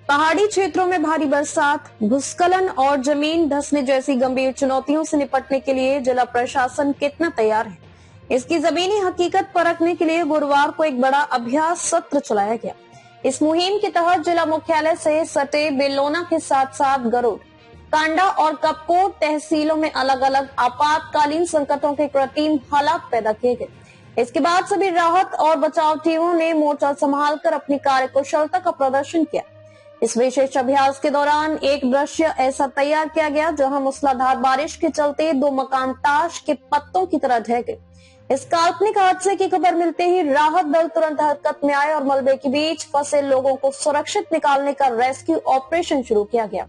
पहाड़ी क्षेत्रों में भारी बरसात, भूस्खलन और जमीन धंसने जैसी गंभीर चुनौतियों से निपटने के लिए जिला प्रशासन कितना तैयार है, इसकी जमीनी हकीकत परखने के लिए गुरुवार को एक बड़ा अभ्यास सत्र चलाया गया। इस मुहिम के तहत जिला मुख्यालय से सटे बेलोना के साथ साथ गरुड़, कांडा और कपकोट तहसीलों में अलग अलग आपातकालीन संकटों के कृत्रिम हालात पैदा किए गए। इसके बाद सभी राहत और बचाव टीमों ने मोर्चा संभालकर अपनी कार्यकुशलता का प्रदर्शन किया। इस विशेष अभ्यास के दौरान एक दृश्य ऐसा तैयार किया गया जहां मूसलाधार बारिश के चलते 2 मकान ताश के पत्तों की तरह ढह गए। इस काल्पनिक हादसे की खबर मिलते ही राहत दल तुरंत हरकत में आए और मलबे के बीच फंसे लोगों को सुरक्षित निकालने का रेस्क्यू ऑपरेशन शुरू किया गया।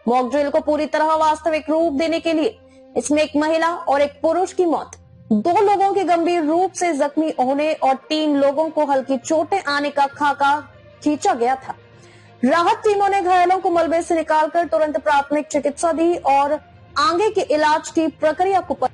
मॉक ड्रिल को पूरी तरह वास्तविक रूप देने के लिए इसमें एक महिला और एक पुरुष की मौत, 2 लोगों के गंभीर रूप से जख्मी होने और 3 लोगों को हल्की चोटें आने का खाका खींचा गया था। राहत टीमों ने घायलों को मलबे से निकालकर तुरंत प्राथमिक चिकित्सा दी और आगे के इलाज की प्रक्रिया को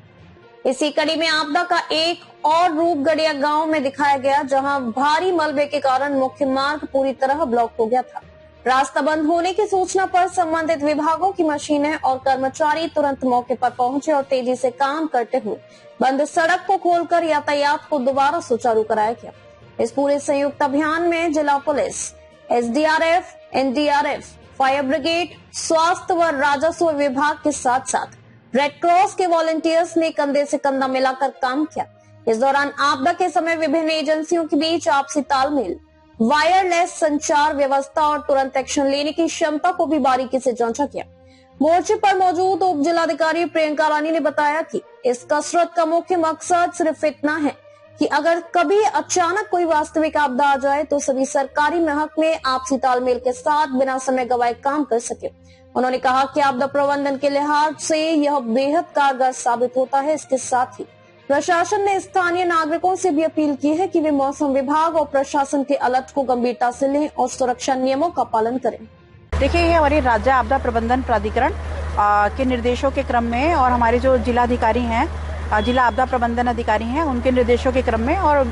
इसी कड़ी में आपदा का एक और रूप गड़िया गांव में दिखाया गया, जहां भारी मलबे के कारण मुख्य मार्ग पूरी तरह ब्लॉक हो गया था। रास्ता बंद होने की सूचना पर संबंधित विभागों की मशीनें और कर्मचारी तुरंत मौके पर पहुंचे और तेजी से काम करते हुए बंद सड़क को खोलकर यातायात को दोबारा सुचारू कराया गया। इस पूरे संयुक्त अभियान में जिला police, SDRF, NDRF, fire brigade, स्वास्थ्य व राजस्व विभाग के साथ साथ रेड क्रॉस के वॉलंटियर्स ने कंधे से कंधा मिलाकर काम किया। इस दौरान आपदा के समय विभिन्न एजेंसियों के बीच आपसी तालमेल, वायरलेस संचार व्यवस्था और तुरंत एक्शन लेने की क्षमता को भी बारीकी से जांचा गया। मोर्चे पर मौजूद उप जिलाधिकारी प्रियंका रानी ने बताया कि इस कसरत का मुख्य मकसद सिर्फ इतना है कि अगर कभी अचानक कोई वास्तविक आपदा आ जाए तो सभी सरकारी महकमे आपसी तालमेल के साथ बिना समय गवाए काम कर सके। उन्होंने कहा कि आपदा प्रबंधन के लिहाज से यह बेहद कारगर साबित होता है। इसके साथ ही प्रशासन ने स्थानीय नागरिकों से भी अपील की है कि वे मौसम विभाग और प्रशासन के अलर्ट को गंभीरता से लें और सुरक्षा नियमों का पालन करें। देखिए, ये हमारी राज्य आपदा प्रबंधन प्राधिकरण के निर्देशों के क्रम में और हमारे जो जिलाधिकारी हैं, जिला आपदा प्रबंधन अधिकारी हैं, उनके निर्देशों के क्रम में और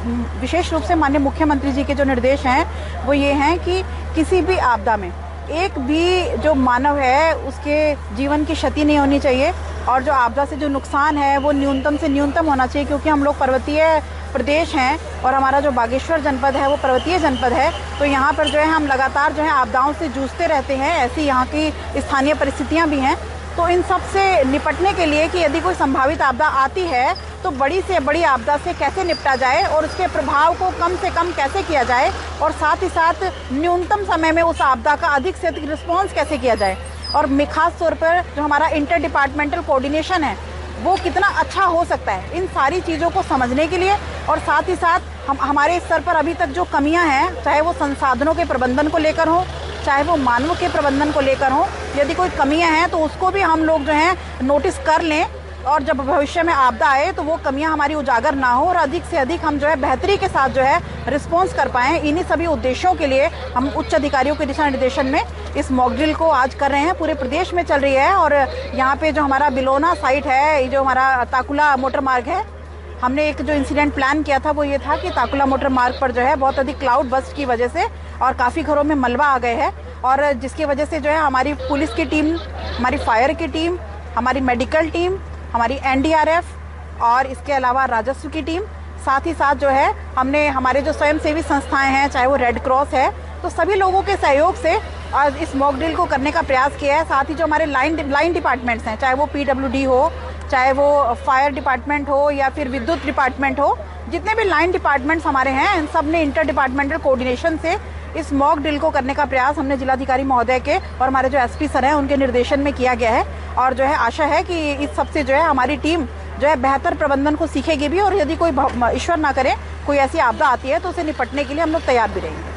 विशेष रूप से माननीय मुख्यमंत्री जी के जो निर्देश हैं वो ये हैं कि किसी भी आपदा में एक भी जो मानव है उसके जीवन की क्षति नहीं होनी चाहिए और जो आपदा से जो नुकसान है वो न्यूनतम से न्यूनतम होना चाहिए, क्योंकि हम लोग पर्वतीय प्रदेश हैं और हमारा जो बागेश्वर जनपद है वो पर्वतीय जनपद है। तो यहाँ पर जो है हम लगातार जो है आपदाओं से जूझते रहते हैं। ऐसी यहाँ की स्थानीय परिस्थितियाँ भी हैं। तो इन सब से निपटने के लिए कि यदि कोई संभावित आपदा आती है तो बड़ी से बड़ी आपदा से कैसे निपटा जाए और उसके प्रभाव को कम से कम कैसे किया जाए और साथ ही साथ न्यूनतम समय में उस आपदा का अधिक से अधिक रिस्पॉन्स कैसे किया जाए और खास तौर पर जो हमारा इंटर डिपार्टमेंटल कोऑर्डिनेशन है वो कितना अच्छा हो सकता है, इन सारी चीज़ों को समझने के लिए और साथ ही साथ हमारे स्तर पर अभी तक जो कमियां हैं, चाहे वो संसाधनों के प्रबंधन को लेकर हो, चाहे वो मानव के प्रबंधन को लेकर हो, यदि कोई कमियां हैं तो उसको भी हम लोग जो है नोटिस कर लें और जब भविष्य में आपदा आए तो वो कमियां हमारी उजागर ना हो और अधिक से अधिक हम जो है बेहतरी के साथ जो है रिस्पॉन्स कर पाएँ। इन्हीं सभी उद्देश्यों के लिए हम उच्च अधिकारियों के दिशा निर्देशन में इस मॉक ड्रिल को आज कर रहे हैं। पूरे प्रदेश में चल रही है और यहाँ पे जो हमारा बिलोना साइट है, जो हमारा ताकुला मोटर मार्ग है, हमने एक जो इंसिडेंट प्लान किया था वो ये था कि ताकुला मोटर मार्ग पर जो है बहुत अधिक क्लाउड बस्ट की वजह से और काफ़ी घरों में मलबा आ गए हैं और जिसकी वजह से जो है हमारी पुलिस की टीम, हमारी फायर की टीम, हमारी मेडिकल टीम, हमारी एनडीआरएफ और इसके अलावा राजस्व की टीम, साथ ही साथ जो है हमने हमारे जो स्वयंसेवी संस्थाएं हैं, चाहे वो रेड क्रॉस है, तो सभी लोगों के सहयोग से आज इस मॉक ड्रिल को करने का प्रयास किया है। साथ ही जो हमारे लाइन डिपार्टमेंट्स हैं, चाहे वो पीडब्ल्यूडी हो, चाहे वो फायर डिपार्टमेंट हो या फिर विद्युत डिपार्टमेंट हो, जितने भी लाइन डिपार्टमेंट्स हमारे हैं इन सब ने इंटर डिपार्टमेंटल कोऑर्डिनेशन से इस मॉक ड्रिल को करने का प्रयास हमने जिलाधिकारी महोदय के और हमारे जो एसपी सर हैं उनके निर्देशन में किया गया है और जो है आशा है कि इस सबसे जो है हमारी टीम जो है बेहतर प्रबंधन को सीखेगी भी और यदि कोई ईश्वर ना करे कोई ऐसी आपदा आती है तो उसे निपटने के लिए हम लोग तैयार भी रहेंगे।